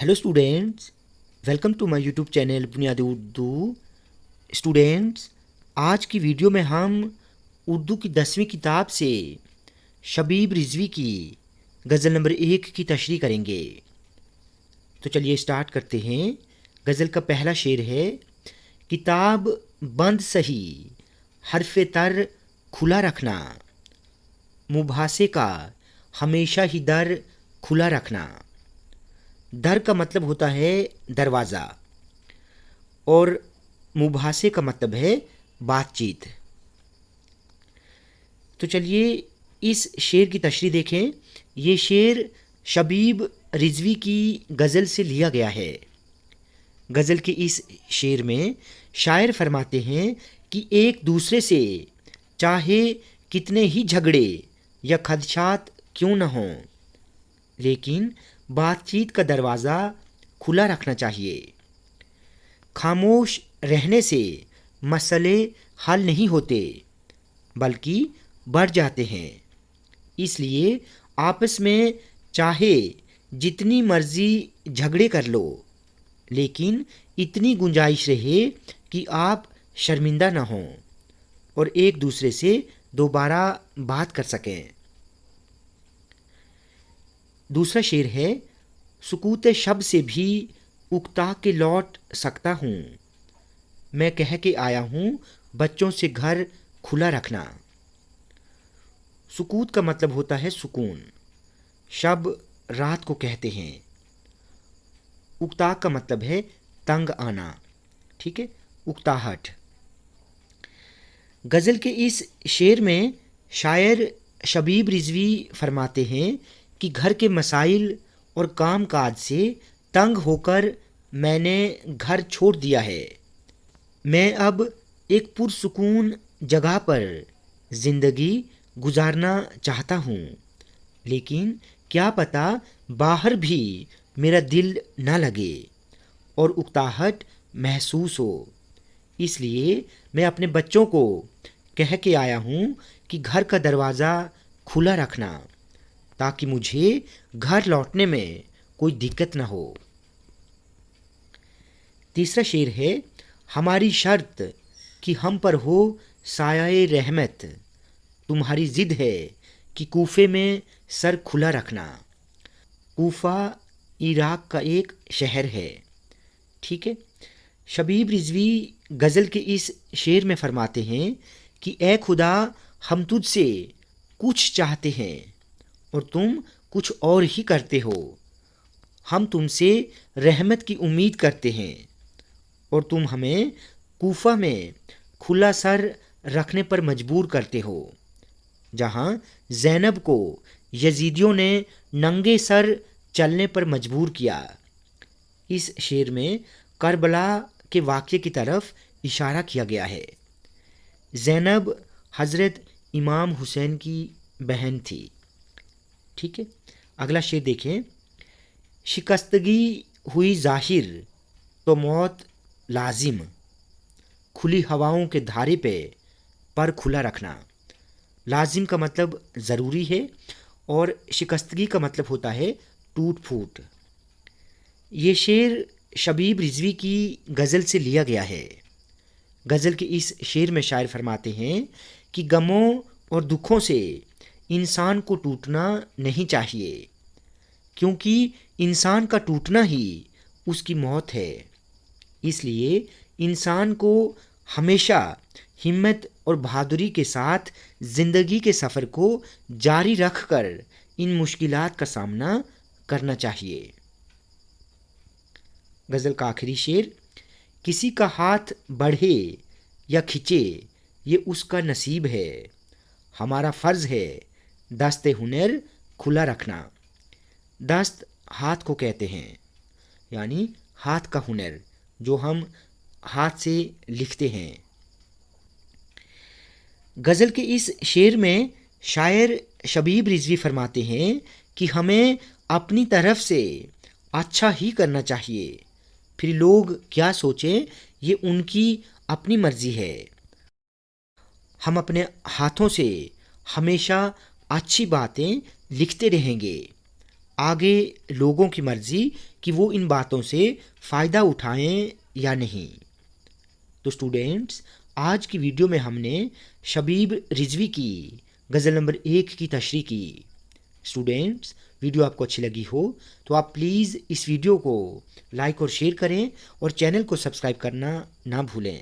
Hello students, welcome to my YouTube channel बुनियादी Urdu. Students, आज की वीडियो में हम उर्दू की 10वीं किताब से शबीब रिजवी की गज़ल नंबर 1 की तशरीह करेंगे। तो चलिए स्टार्ट करते हैं। गज़ल का पहला शेर है, किताब बंद सही हरफ़े तर खुला रखना, मुभासे का हमेशा ही दर खुला रखना। दर का मतलब होता है दरवाज़ा और मुभासे का मतलब है बातचीत। तो चलिए इस शेर की तशरीह देखें। ये शेर शबीब रिजवी की गज़ल से लिया गया है। गज़ल के इस शेर में शायर फरमाते हैं कि एक दूसरे से चाहे कितने ही झगड़े या खदशात क्यों न हों, लेकिन बातचीत का दरवाज़ा खुला रखना चाहिए। खामोश रहने से मसले हल नहीं होते बल्कि बढ़ जाते हैं। इसलिए आपस में चाहे जितनी मर्ज़ी झगड़े कर लो, लेकिन इतनी गुंजाइश रहे कि आप शर्मिंदा ना हों और एक दूसरे से दोबारा बात कर सकें। दूसरा शेर है, सुकूत शब से भी उकता के लौट सकता हूँ, मैं कह के आया हूँ बच्चों से घर खुला रखना। सुकूत का मतलब होता है सुकून, शब रात को कहते हैं, उकता का मतलब है तंग आना, ठीक है, उकताहट। गज़ल के इस शेर में शायर शबीब रिजवी फरमाते हैं कि घर के मसाइल और काम काज से तंग होकर मैंने घर छोड़ दिया है। मैं अब एक पुरसुकून जगह पर ज़िंदगी गुजारना चाहता हूँ, लेकिन क्या पता बाहर भी मेरा दिल ना लगे और उकताहट महसूस हो। इसलिए मैं अपने बच्चों को कह के आया हूँ कि घर का दरवाज़ा खुला रखना, ताकि मुझे घर लौटने में कोई दिक्कत ना हो। तीसरा शेर है, हमारी शर्त कि हम पर हो साया रहमत, तुम्हारी ज़िद है कि कूफे में सर खुला रखना। कूफा इराक का एक शहर है, ठीक है। शबीब रिजवी गज़ल के इस शेर में फरमाते हैं कि ए खुदा, हम तुझसे कुछ चाहते हैं और तुम कुछ और ही करते हो। हम तुमसे रहमत की उम्मीद करते हैं और तुम हमें कूफा में खुला सर रखने पर मजबूर करते हो, जहां ज़ैनब को यजीदियों ने नंगे सर चलने पर मजबूर किया। इस शेर में करबला के वाक़ये की तरफ इशारा किया गया है। ज़ैनब हज़रत इमाम हुसैन की बहन थी, ठीक है। अगला शेर देखें, शिकस्तगी हुई ज़ाहिर तो मौत लाजिम, खुली हवाओं के धारे पे पर खुला रखना। लाजिम का मतलब ज़रूरी है और शिकस्तगी का मतलब होता है टूट फूट। ये शेर शबीब रिजवी की गज़ल से लिया गया है। गज़ल के इस शेर में शायर फरमाते हैं कि गमों और दुखों से इंसान को टूटना नहीं चाहिए, क्योंकि इंसान का टूटना ही उसकी मौत है। इसलिए इंसान को हमेशा हिम्मत और बहादुरी के साथ ज़िंदगी के सफ़र को जारी रखकर इन मुश्किलात का सामना करना चाहिए। गज़ल का आखिरी शेर, किसी का हाथ बढ़े या खिंचे ये उसका नसीब है, हमारा फ़र्ज़ है दस्ते हुनर खुला रखना। दस्त हाथ को कहते हैं, यानी हाथ का हुनर जो हम हाथ से लिखते हैं। गज़ल के इस शेर में शायर शबीब रिजवी फरमाते हैं कि हमें अपनी तरफ से अच्छा ही करना चाहिए, फिर लोग क्या सोचें ये उनकी अपनी मर्ज़ी है। हम अपने हाथों से हमेशा अच्छी बातें लिखते रहेंगे آگے لوگوں کی مرضی کہ وہ ان باتوں سے فائدہ اٹھائیں یا نہیں۔ تو اسٹوڈینٹس، آج کی ویڈیو میں ہم نے شبیب رضوی کی غزل نمبر 1 کی تشریح کی۔ اسٹوڈینٹس، ویڈیو آپ کو اچھی لگی ہو تو آپ پلیز اس ویڈیو کو لائک اور شیئر کریں اور چینل کو سبسکرائب کرنا نہ بھولیں۔